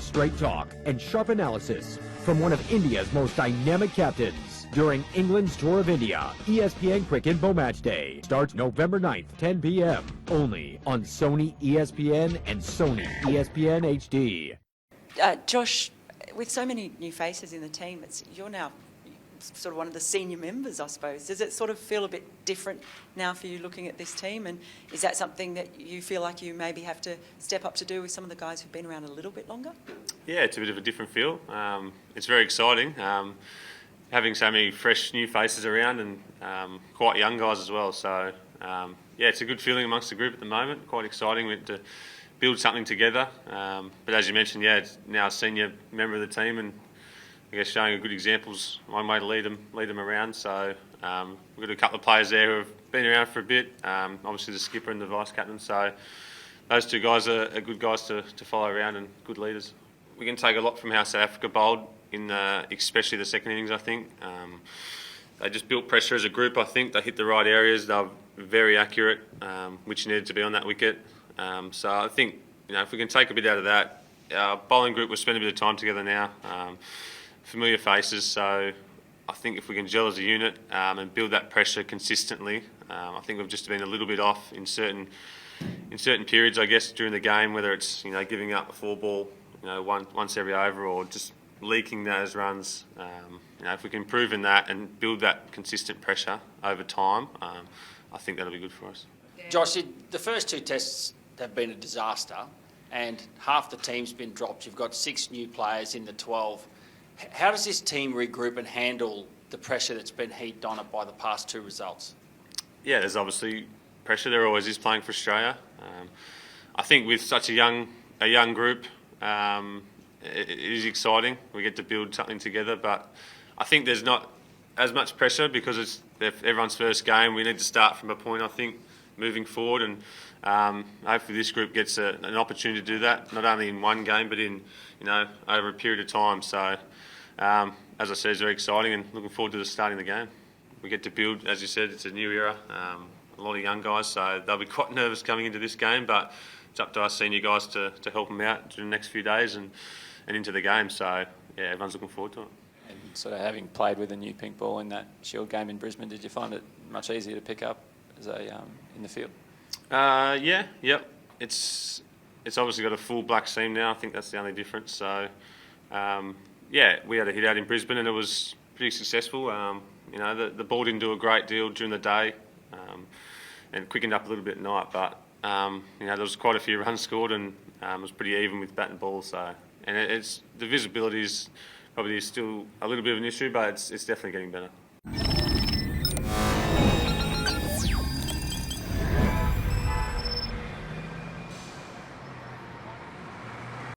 straight talk and sharp analysis from one of India's most dynamic captains during England's tour of India. ESPN Cricket Bow Match Day starts November 9th, 10 p.m. only on Sony ESPN and Sony ESPN HD. Josh, with so many new faces in the team, you're now sort of one of the senior members, I suppose. Does it sort of feel a bit different now for you looking at this team? And is that something that you feel like you maybe have to step up to do with some of the guys who've been around a little bit longer? Yeah, it's a bit of a different feel. It's very exciting. Having so many fresh new faces around and quite young guys as well. So, yeah, it's a good feeling amongst the group at the moment. Quite exciting. We had to build something together. But as you mentioned, yeah, it's now a senior member of the team and I guess showing a good example's one way to lead them around. So we've got a couple of players there who have been around for a bit. Obviously the skipper and the vice captain. So those two guys are good guys to follow around and good leaders. We can take a lot from how South Africa bowled in especially the second innings. I think they just built pressure as a group. I think they hit the right areas. They were very accurate, which needed to be on that wicket. So I think if we can take a bit out of that, our bowling group will spend a bit of time together now. Familiar faces, so I think if we can gel as a unit and build that pressure consistently, I think we've just been a little bit off in certain periods, I guess, during the game, whether it's giving up a 4-ball once every over or just leaking those runs. If we can improve in that and build that consistent pressure over time, I think that'll be good for us. Josh, the first two tests have been a disaster and half the team's been dropped. You've got 6 new players in the 12. How does this team regroup and handle the pressure that's been heaped on it by the past 2 results? Yeah, there's obviously pressure. There always is playing for Australia. I think with such a young group, it is exciting. We get to build something together, but I think there's not as much pressure because it's everyone's first game. We need to start from a point, I think, moving forward, and hopefully this group gets an opportunity to do that, not only in one game, but in over a period of time. So, as I said, it's very exciting and looking forward to starting the game. We get to build, as you said, it's a new era, a lot of young guys, so they'll be quite nervous coming into this game, but it's up to us senior guys to help them out during the next few days and into the game. So, yeah, everyone's looking forward to it. And sort of having played with a new pink ball in that Shield game in Brisbane, did you find it much easier to pick up as in the field? Yep. It's obviously got a full black seam now. I think that's the only difference. So, we had a hit out in Brisbane and it was pretty successful. The ball didn't do a great deal during the day and quickened up a little bit at night. But there was quite a few runs scored and it was pretty even with bat and ball. So, and the visibility is probably still a little bit of an issue, but it's definitely getting better.